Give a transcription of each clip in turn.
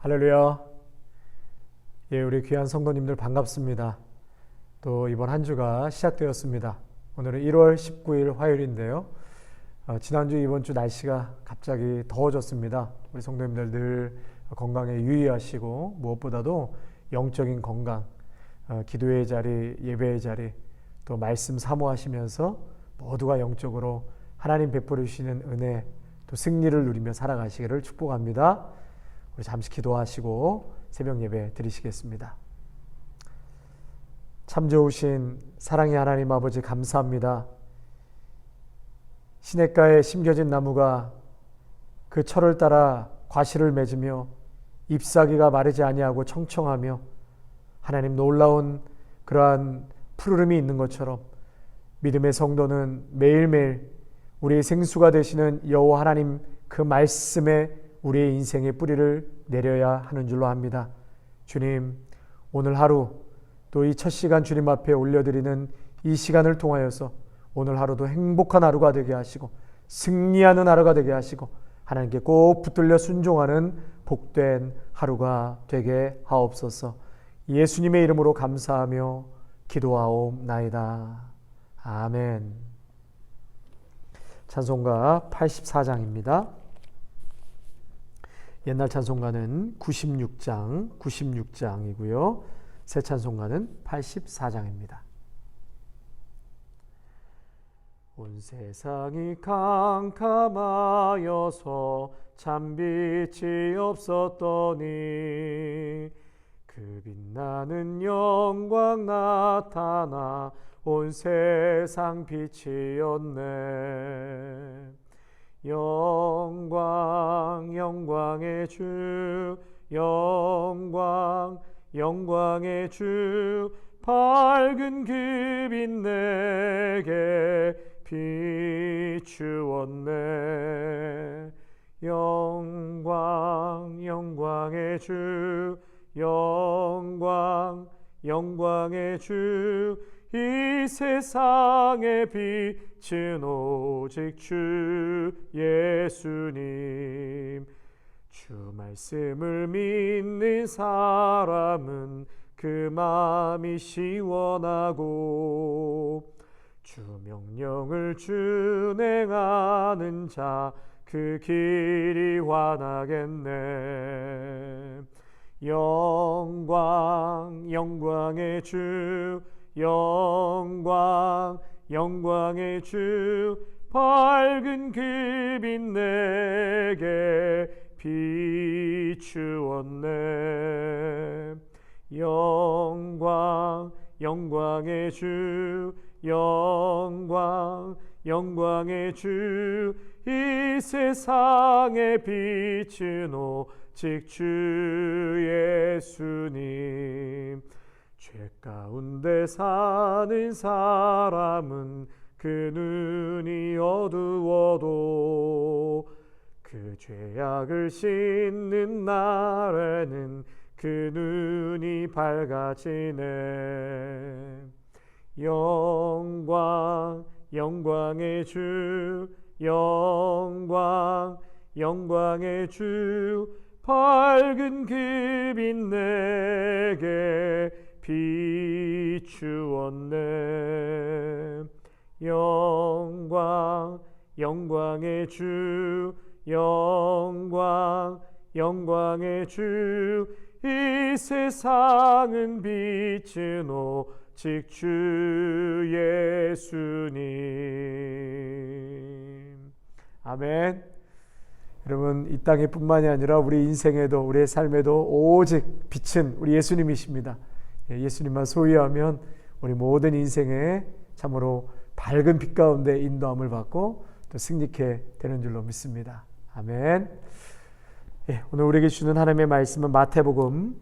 할렐루야. 예, 우리 귀한 성도님들 반갑습니다. 또 이번 한 주가 시작되었습니다. 오늘은 1월 19일 화요일인데요. 지난주 이번 주 날씨가 갑자기 더워졌습니다. 우리 성도님들 늘 건강에 유의하시고 무엇보다도 영적인 건강, 기도의 자리, 예배의 자리, 또 말씀 사모하시면서 모두가 영적으로 하나님 베풀어 주시는 은혜, 또 승리를 누리며 살아가시기를 축복합니다. 우리 잠시 기도하시고 새벽 예배 드리시겠습니다. 참 좋으신 사랑의 하나님 아버지 감사합니다. 시냇가에 심겨진 나무가 그 철을 따라 과실을 맺으며 잎사귀가 마르지 아니하고 청청하며 하나님 놀라운 그러한 푸르름이 있는 것처럼 믿음의 성도는 매일매일 우리의 생수가 되시는 여호와 하나님 그 말씀에 우리의 인생의 뿌리를 내려야 하는 줄로 압니다. 주님, 오늘 하루 또 이 첫 시간 주님 앞에 올려드리는 이 시간을 통하여서 오늘 하루도 행복한 하루가 되게 하시고 승리하는 하루가 되게 하시고 하나님께 꼭 붙들려 순종하는 복된 하루가 되게 하옵소서. 예수님의 이름으로 감사하며 기도하옵나이다. 아멘. 찬송가 84장입니다. 옛날 찬송가는 96장이고요. 새 찬송가는 84장입니다. 온 세상이 캄캄하여서 참 빛이 없었더니 그 빛나는 영광 나타나 온 세상 빛이었네. 영광 영광의 주 영광 영광의 주 밝은 그 빛 내게 비추었네. 영광 영광의 주 영광 영광의 주 이 세상의 빛은 오직 주 예수님. 주 말씀을 믿는 사람은 그 마음이 시원하고 주 명령을 준행하는 자 그 길이 환하겠네. 영광 영광의 주 영광 영광의 주 밝은 그 빛 내게 비추었네. 영광 영광의 주 영광 영광의 주 이 세상의 빛은 오직 주 예수님. 죄 가운데 사는 사람은 그 눈이 어두워도 그 죄악을 씻는 날에는 그 눈이 밝아지네. 영광 영광의 주 영광 영광의 주 밝은 그 빛 내게 비추었네. 영광 영광의 주 영광 영광의 주 이 세상은 빛은 오직 주 예수님. 아멘. 여러분, 이 땅에 뿐만이 아니라 우리 인생에도 우리의 삶에도 오직 빛은 우리 예수님이십니다. 예수님만 소유하면 우리 모든 인생에 참으로 밝은 빛 가운데 인도함을 받고 또 승리케 되는 줄로 믿습니다. 아멘. 오늘 우리에게 주는 하나님의 말씀은 마태복음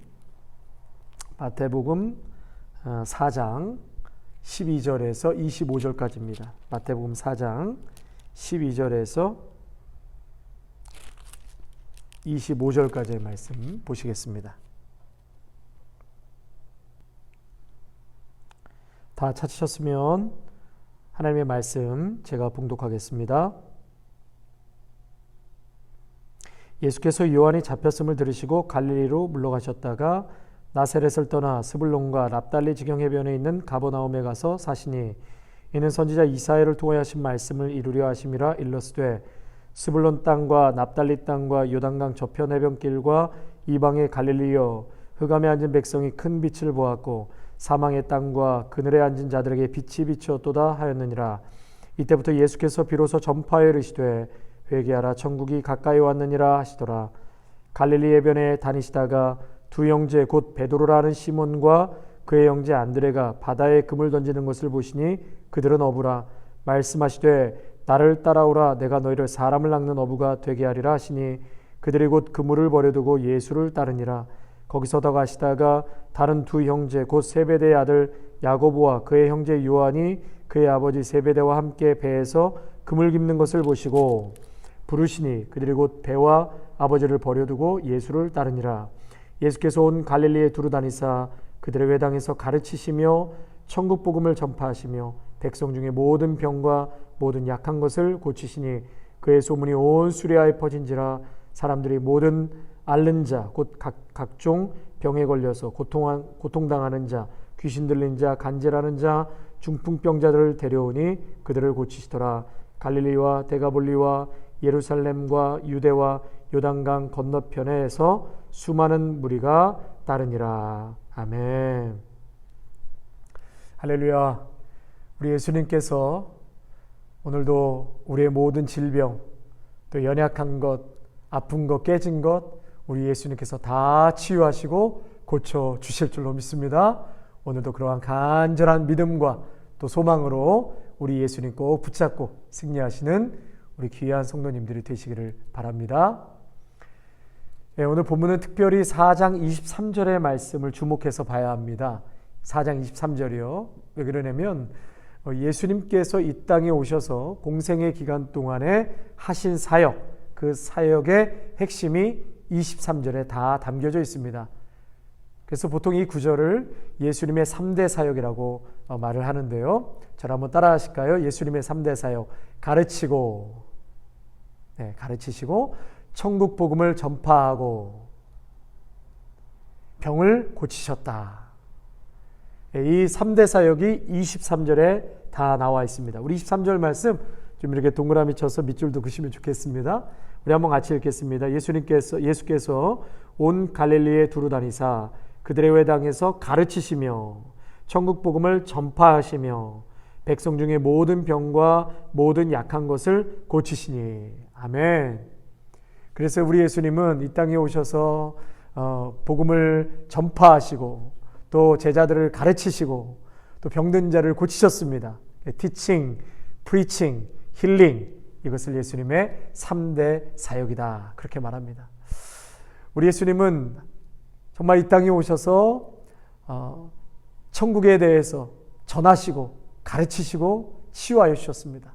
4장 12절에서 25절까지입니다. 마태복음 4장 12절에서 25절까지의 말씀 보시겠습니다. 다 찾으셨으면 하나님의 말씀 제가 봉독하겠습니다. 예수께서 요한이 잡혔음을 들으시고 갈릴리로 물러가셨다가 나사렛을 떠나 스불론과 납달리 지경 해변에 있는 가버나움에 가서 사시니 이는 선지자 이사야를 통하여 하신 말씀을 이루려 하심이라. 일러스되 스불론 땅과 납달리 땅과 요단강 저편 해변길과 이방의 갈릴리여, 흑암에 앉은 백성이 큰 빛을 보았고 사망의 땅과 그늘에 앉은 자들에게 빛이 비추었도다 하였느니라. 이때부터 예수께서 비로소 전파하여 이르시되 회개하라, 천국이 가까이 왔느니라 하시더라. 갈릴리 해변에 다니시다가 두 형제 곧 베드로라 하는 시몬과 그의 형제 안드레가 바다에 금을 던지는 것을 보시니 그들은 어부라. 말씀하시되 나를 따라오라, 내가 너희를 사람을 낚는 어부가 되게 하리라 하시니 그들이 곧 그물을 버려두고 예수를 따르니라. 거기서 더 가시다가 다른 두 형제 곧 세베대의 아들 야고보와 그의 형제 요한이 그의 아버지 세베대와 함께 배에서 그물 깁는 것을 보시고 부르시니 그들이 곧 배와 아버지를 버려두고 예수를 따르니라. 예수께서 온 갈릴리에 두루 다니사 그들의 회당에서 가르치시며 천국 복음을 전파하시며 백성 중에 모든 병과 모든 약한 것을 고치시니 그의 소문이 온 수리아에 퍼진지라. 사람들이 모든 앓는 자 곧 각종 병에 걸려서 고통당하는 자, 귀신 들린 자, 간질하는 자, 중풍병자들을 데려오니 그들을 고치시더라. 갈릴리와 데가볼리와 예루살렘과 유대와 요단강 건너편에서 수많은 무리가 따르니라. 아멘. 할렐루야. 우리 예수님께서 오늘도 우리의 모든 질병, 또 연약한 것, 아픈 것, 깨진 것 우리 예수님께서 다 치유하시고 고쳐주실 줄로 믿습니다. 오늘도 그러한 간절한 믿음과 또 소망으로 우리 예수님 꼭 붙잡고 승리하시는 우리 귀한 성도님들이 되시기를 바랍니다. 네, 오늘 본문은 특별히 4장 23절의 말씀을 주목해서 봐야 합니다. 4장 23절이요. 왜 그러냐면 예수님께서 이 땅에 오셔서 공생의 기간 동안에 하신 사역, 그 사역의 핵심이 23절에 다 담겨져 있습니다. 그래서 보통 이 구절을 예수님의 3대 사역이라고 말을 하는데요. 저를 한번 따라 하실까요? 예수님의 3대 사역. 가르치고, 가르치시고, 천국 복음을 전파하고, 병을 고치셨다. 이 3대 사역이 23절에 다 나와 있습니다. 우리 23절 말씀 좀 이렇게 동그라미 쳐서 밑줄도 그시면 좋겠습니다. 우리 한번 같이 읽겠습니다. 예수께서 온 갈릴리에 두루 다니사 그들의 회당에서 가르치시며 천국 복음을 전파하시며 백성 중에 모든 병과 모든 약한 것을 고치시니. 아멘. 그래서 우리 예수님은 이 땅에 오셔서 복음을 전파하시고 또 제자들을 가르치시고 또 병든 자를 고치셨습니다. 티칭, 프리칭, 힐링, 이것을 예수님의 3대 사역이다, 그렇게 말합니다. 우리 예수님은 정말 이 땅에 오셔서 천국에 대해서 전하시고 가르치시고 치유하여 주셨습니다.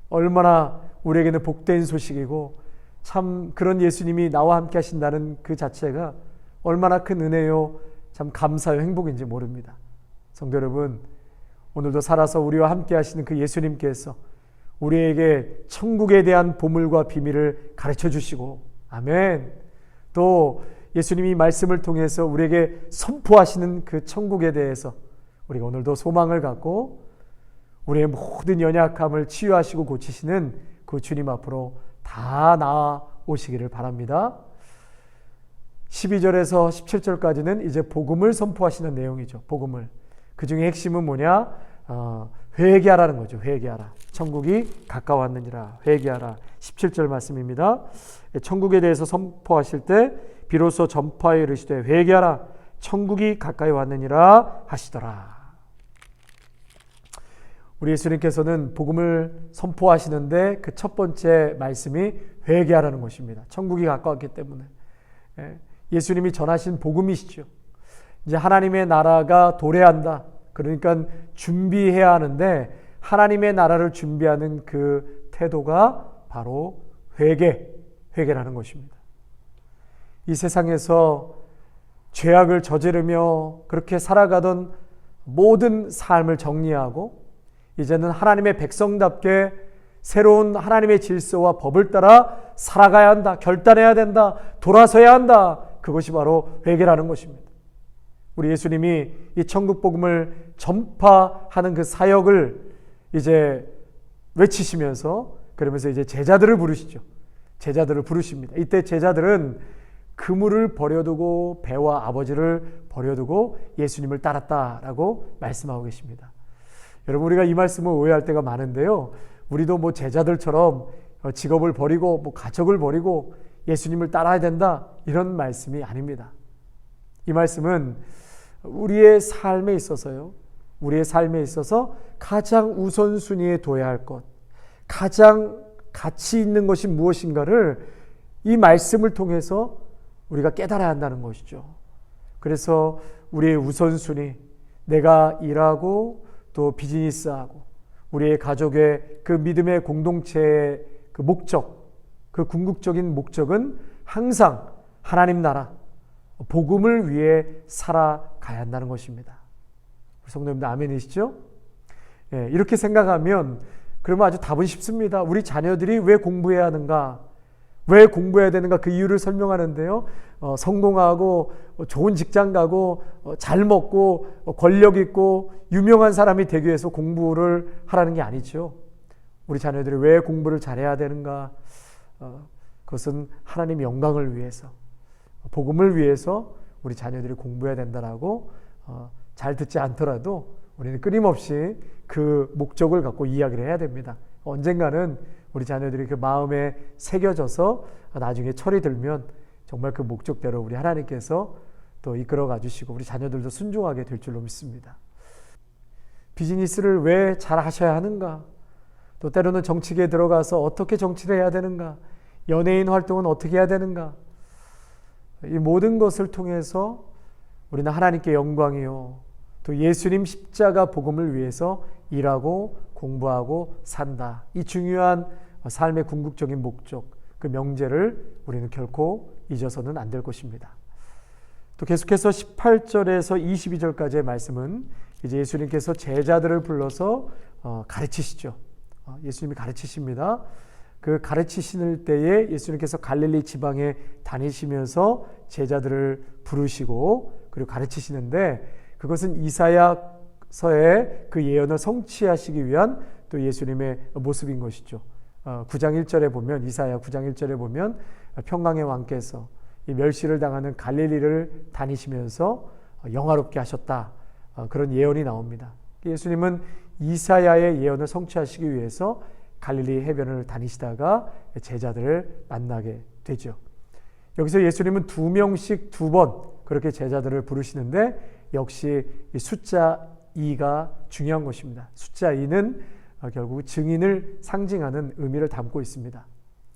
얼마나 우리에게는 복된 소식이고 참 그런 예수님이 나와 함께 하신다는 그 자체가 얼마나 큰 은혜요, 참 감사요, 행복인지 모릅니다. 성도 여러분, 오늘도 살아서 우리와 함께 하시는 그 예수님께서 우리에게 천국에 대한 보물과 비밀을 가르쳐 주시고, 아멘. 또 예수님이 말씀을 통해서 우리에게 선포하시는 그 천국에 대해서 우리가 오늘도 소망을 갖고 우리의 모든 연약함을 치유하시고 고치시는 그 주님 앞으로 다 나아오시기를 바랍니다. 12절에서 17절까지는 이제 복음을 선포하시는 내용이죠. 복음을. 그 중에 핵심은 뭐냐? 회개하라는 거죠. 회개하라. 천국이 가까웠느니라. 회개하라. 17절 말씀입니다. 천국에 대해서 선포하실 때 비로소 전파에 이르시되 회개하라. 천국이 가까이 왔느니라 하시더라. 우리 예수님께서는 복음을 선포하시는데 그 첫 번째 말씀이 회개하라는 것입니다. 천국이 가까웠기 때문에. 예수님이 전하신 복음이시죠. 이제 하나님의 나라가 도래한다. 그러니까 준비해야 하는데 하나님의 나라를 준비하는 그 태도가 바로 회개라는 것입니다. 이 세상에서 죄악을 저지르며 그렇게 살아가던 모든 삶을 정리하고 이제는 하나님의 백성답게 새로운 하나님의 질서와 법을 따라 살아가야 한다. 결단해야 된다. 돌아서야 한다. 그것이 바로 회개라는 것입니다. 우리 예수님이 이 천국 복음을 전파하는 그 사역을 이제 외치시면서 그러면서 이제 제자들을 부르시죠. 제자들을 부르십니다. 이때 제자들은 그물을 버려두고 배와 아버지를 버려두고 예수님을 따랐다라고 말씀하고 계십니다. 여러분, 우리가 이 말씀을 오해할 때가 많은데요. 우리도 뭐 제자들처럼 직업을 버리고 뭐 가족을 버리고 예수님을 따라야 된다, 이런 말씀이 아닙니다. 이 말씀은 우리의 삶에 있어서요, 우리의 삶에 있어서 가장 우선순위에 둬야 할 것, 가장 가치 있는 것이 무엇인가를 이 말씀을 통해서 우리가 깨달아야 한다는 것이죠. 그래서 우리의 우선순위, 내가 일하고 또 비즈니스하고 우리의 가족의 그 믿음의 공동체의 그 목적, 그 궁극적인 목적은 항상 하나님 나라, 복음을 위해 살아가야 한다는 것입니다. 우리 성도님들 아멘이시죠? 예, 이렇게 생각하면 그러면 아주 답은 쉽습니다. 우리 자녀들이 왜 공부해야 하는가? 왜 공부해야 되는가? 그 이유를 설명하는데요. 성공하고 좋은 직장 가고 잘 먹고 권력 있고 유명한 사람이 되기 위해서 공부를 하라는 게 아니죠. 우리 자녀들이 왜 공부를 잘해야 되는가? 그것은 하나님의 영광을 위해서, 복음을 위해서 우리 자녀들이 공부해야 된다라고 잘 듣지 않더라도 우리는 끊임없이 그 목적을 갖고 이야기를 해야 됩니다. 언젠가는 우리 자녀들이 그 마음에 새겨져서 나중에 철이 들면 정말 그 목적대로 우리 하나님께서 또 이끌어 가주시고 우리 자녀들도 순종하게 될 줄로 믿습니다. 비즈니스를 왜 잘 하셔야 하는가? 또 때로는 정치계에 들어가서 어떻게 정치를 해야 되는가? 연예인 활동은 어떻게 해야 되는가? 이 모든 것을 통해서 우리는 하나님께 영광이요, 또 예수님 십자가 복음을 위해서 일하고 공부하고 산다. 이 중요한 삶의 궁극적인 목적, 그 명제를 우리는 결코 잊어서는 안 될 것입니다. 또 계속해서 18절에서 22절까지의 말씀은 이제 예수님께서 제자들을 불러서 가르치시죠. 예수님이 가르치십니다. 그 가르치실 때에 예수님께서 갈릴리 지방에 다니시면서 제자들을 부르시고 그리고 가르치시는데, 그것은 이사야서의 그 예언을 성취하시기 위한 또 예수님의 모습인 것이죠. 9장 1절에 보면, 이사야 9장 1절에 보면 평강의 왕께서 이 멸시를 당하는 갈릴리를 다니시면서 영화롭게 하셨다, 그런 예언이 나옵니다. 예수님은 이사야의 예언을 성취하시기 위해서 갈릴리 해변을 다니시다가 제자들을 만나게 되죠. 여기서 예수님은 2명씩 2번 그렇게 제자들을 부르시는데, 역시 숫자 2가 중요한 것입니다. 숫자 2는 결국 증인을 상징하는 의미를 담고 있습니다.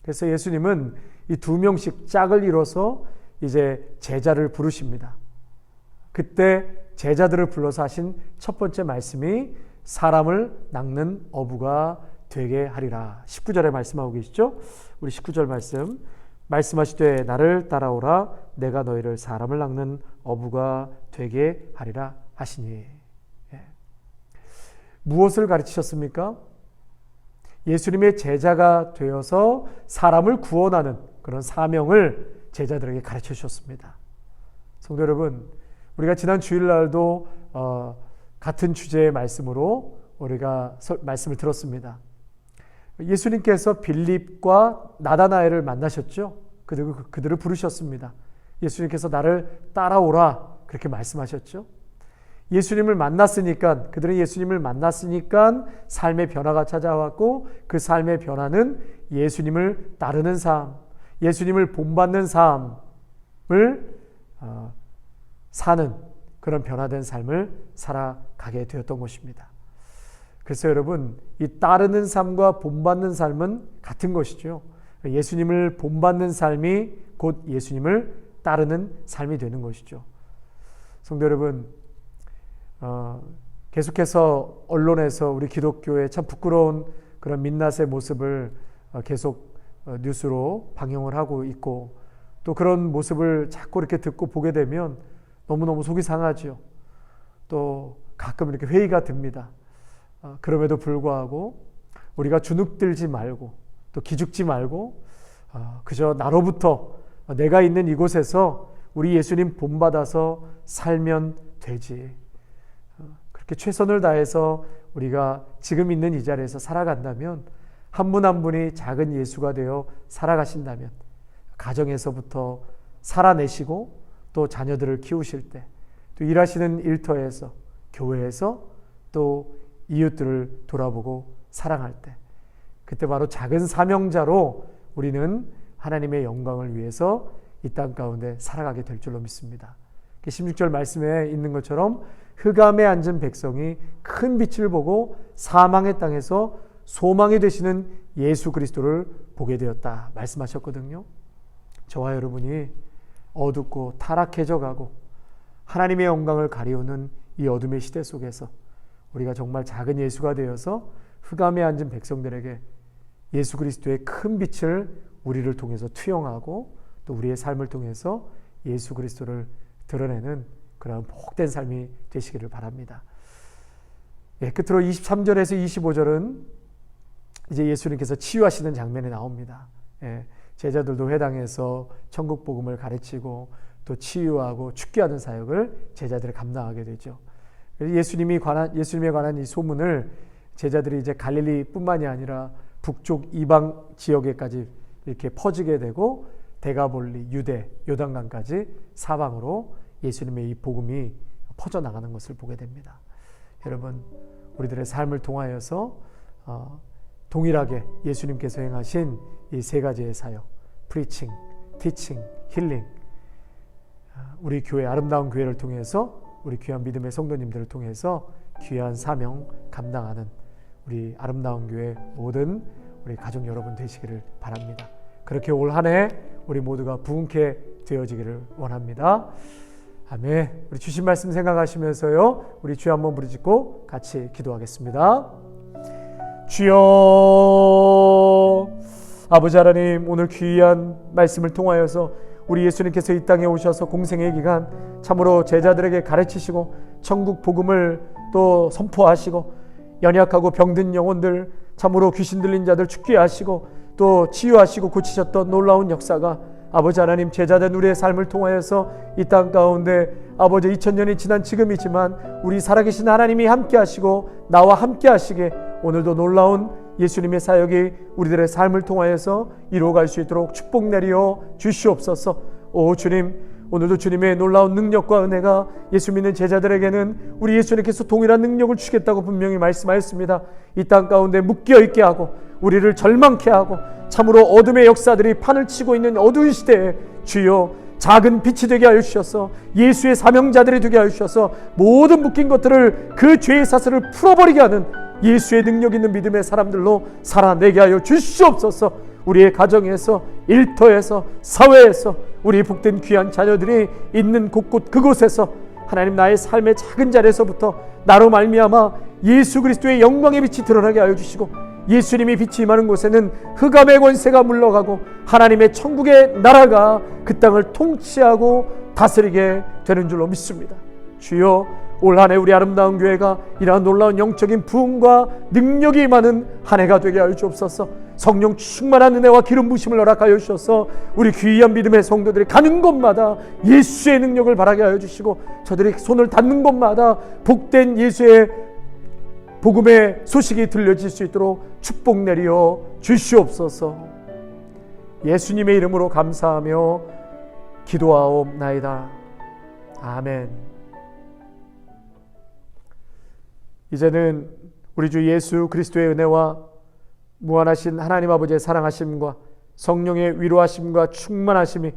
그래서 예수님은 이 2명씩 짝을 이뤄서 이제 제자를 부르십니다. 그때 제자들을 불러서 하신 첫 번째 말씀이 사람을 낚는 어부가 되게 하리라. 19절에 말씀하고 계시죠? 우리 19절 말씀하시되 나를 따라오라, 내가 너희를 사람을 낚는 어부가 되게 하리라 하시니. 예. 무엇을 가르치셨습니까? 예수님의 제자가 되어서 사람을 구원하는 그런 사명을 제자들에게 가르쳐 주셨습니다. 성도 여러분, 우리가 지난 주일날도 같은 주제의 말씀으로 우리가 말씀을 들었습니다. 예수님께서 빌립과 나다나엘을 만나셨죠. 그들을 부르셨습니다. 예수님께서 나를 따라오라 그렇게 말씀하셨죠. 예수님을 만났으니까, 그들은 예수님을 만났으니까 삶의 변화가 찾아왔고, 그 삶의 변화는 예수님을 따르는 삶, 예수님을 본받는 삶을 사는 그런 변화된 삶을 살아가게 되었던 것입니다. 그래서 여러분, 이 따르는 삶과 본받는 삶은 같은 것이죠. 예수님을 본받는 삶이 곧 예수님을 따르는 삶이 되는 것이죠. 성도 여러분, 계속해서 언론에서 우리 기독교의 참 부끄러운 그런 민낯의 모습을 계속 뉴스로 방영을 하고 있고, 또 그런 모습을 자꾸 이렇게 듣고 보게 되면 너무너무 속이 상하죠. 또 가끔 이렇게 회의가 듭니다. 그럼에도 불구하고 우리가 주눅들지 말고 또 기죽지 말고 그저 나로부터 내가 있는 이곳에서 우리 예수님 본받아서 살면 되지. 그렇게 최선을 다해서 우리가 지금 있는 이 자리에서 살아간다면, 한 분 한 분이 작은 예수가 되어 살아가신다면, 가정에서부터 살아내시고 또 자녀들을 키우실 때, 또 일하시는 일터에서, 교회에서, 또 이웃들을 돌아보고 사랑할 때, 그때 바로 작은 사명자로 우리는 하나님의 영광을 위해서 이 땅 가운데 살아가게 될 줄로 믿습니다. 16절 말씀에 있는 것처럼 흑암에 앉은 백성이 큰 빛을 보고 사망의 땅에서 소망이 되시는 예수 그리스도를 보게 되었다 말씀하셨거든요. 저와 여러분이 어둡고 타락해져 가고 하나님의 영광을 가리우는 이 어둠의 시대 속에서 우리가 정말 작은 예수가 되어서 흑암에 앉은 백성들에게 예수 그리스도의 큰 빛을 우리를 통해서 투영하고 또 우리의 삶을 통해서 예수 그리스도를 드러내는 그런 복된 삶이 되시기를 바랍니다. 끝으로 23절에서 25절은 이제 예수님께서 치유하시는 장면이 나옵니다. 제자들도 회당에서 천국 복음을 가르치고 또 치유하고 축기하는 사역을 제자들이 감당하게 되죠. 예수님에 관한 이 소문을 제자들이 이제 갈릴리뿐만이 아니라 북쪽 이방 지역에까지 이렇게 퍼지게 되고 데가볼리, 유대, 요단강까지 사방으로 예수님의 이 복음이 퍼져나가는 것을 보게 됩니다. 여러분, 우리들의 삶을 통하여서 동일하게 예수님께서 행하신 이 세 가지의 사역, 프리칭, 티칭, 힐링, 우리 교회, 아름다운 교회를 통해서, 우리 귀한 믿음의 성도님들을 통해서 귀한 사명 감당하는 우리 아름다운 교회 모든 우리 가족 여러분 되시기를 바랍니다. 그렇게 올 한 해 우리 모두가 부흥케 되어지기를 원합니다. 아멘. 우리 주신 말씀 생각하시면서요, 우리 주여 한번 부르짖고 같이 기도하겠습니다. 주여, 아버지 하나님, 오늘 귀한 말씀을 통하여서 우리 예수님께서 이 땅에 오셔서 공생의 기간 참으로 제자들에게 가르치시고 천국 복음을 또 선포하시고 연약하고 병든 영혼들, 참으로 귀신 들린 자들 죽게 하시고 또 치유하시고 고치셨던 놀라운 역사가 아버지 하나님, 제자된 우리의 삶을 통하여서 이 땅 가운데 아버지 2000년이 지난 지금이지만 우리 살아계신 하나님이 함께 하시고 나와 함께 하시게 오늘도 놀라운 예수님의 사역이 우리들의 삶을 통하여서 이루어갈 수 있도록 축복 내리어 주시옵소서. 오 주님, 오늘도 주님의 놀라운 능력과 은혜가 예수 믿는 제자들에게는 우리 예수님께서 동일한 능력을 주겠다고 분명히 말씀하였습니다. 이 땅 가운데 묶여있게 하고 우리를 절망케 하고 참으로 어둠의 역사들이 판을 치고 있는 어두운 시대에 주여 작은 빛이 되게 하여 주셔서 예수의 사명자들이 되게 하여 주셔서 모든 묶인 것들을 그 죄의 사슬을 풀어버리게 하는 예수의 능력 있는 믿음의 사람들로 살아내게 하여 주시옵소서. 우리의 가정에서, 일터에서, 사회에서 우리 복된 귀한 자녀들이 있는 곳곳 그곳에서 하나님, 나의 삶의 작은 자리에서부터 나로 말미암아 예수 그리스도의 영광의 빛이 드러나게 하여 주시고 예수님이 빛이 임하는 곳에는 흑암의 권세가 물러가고 하나님의 천국의 나라가 그 땅을 통치하고 다스리게 되는 줄로 믿습니다. 주여, 올 한 해 우리 아름다운 교회가 이러한 놀라운 영적인 부흥과 능력이 임하는 한 해가 되게 하여 주옵소서. 성령 충만한 은혜와 기름 부심을 허락하여 주셔서 우리 귀한 믿음의 성도들이 가는 곳마다 예수의 능력을 바라게 하여 주시고 저들이 손을 닿는 곳마다 복된 예수의 복음의 소식이 들려질 수 있도록 축복 내리어 주시옵소서. 예수님의 이름으로 감사하며 기도하옵나이다. 아멘. 이제는 우리 주 예수 그리스도의 은혜와 무한하신 하나님 아버지의 사랑하심과 성령의 위로하심과 충만하심이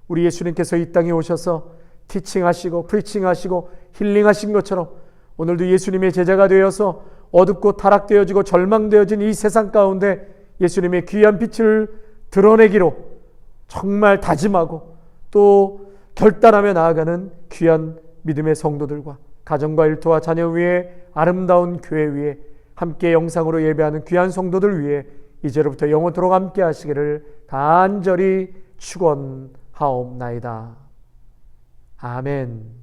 우리 예수님께서 이 땅에 오셔서 티칭하시고 프리칭하시고 힐링하신 것처럼 오늘도 예수님의 제자가 되어서 어둡고 타락되어지고 절망되어진 이 세상 가운데 예수님의 귀한 빛을 드러내기로 정말 다짐하고 또 결단하며 나아가는 귀한 믿음의 성도들과 가정과 일터와 자녀 위에 아름다운 교회 위에 함께 영상으로 예배하는 귀한 성도들 위해 이제로부터 영원토록 함께 하시기를 간절히 축원하옵나이다. 아멘.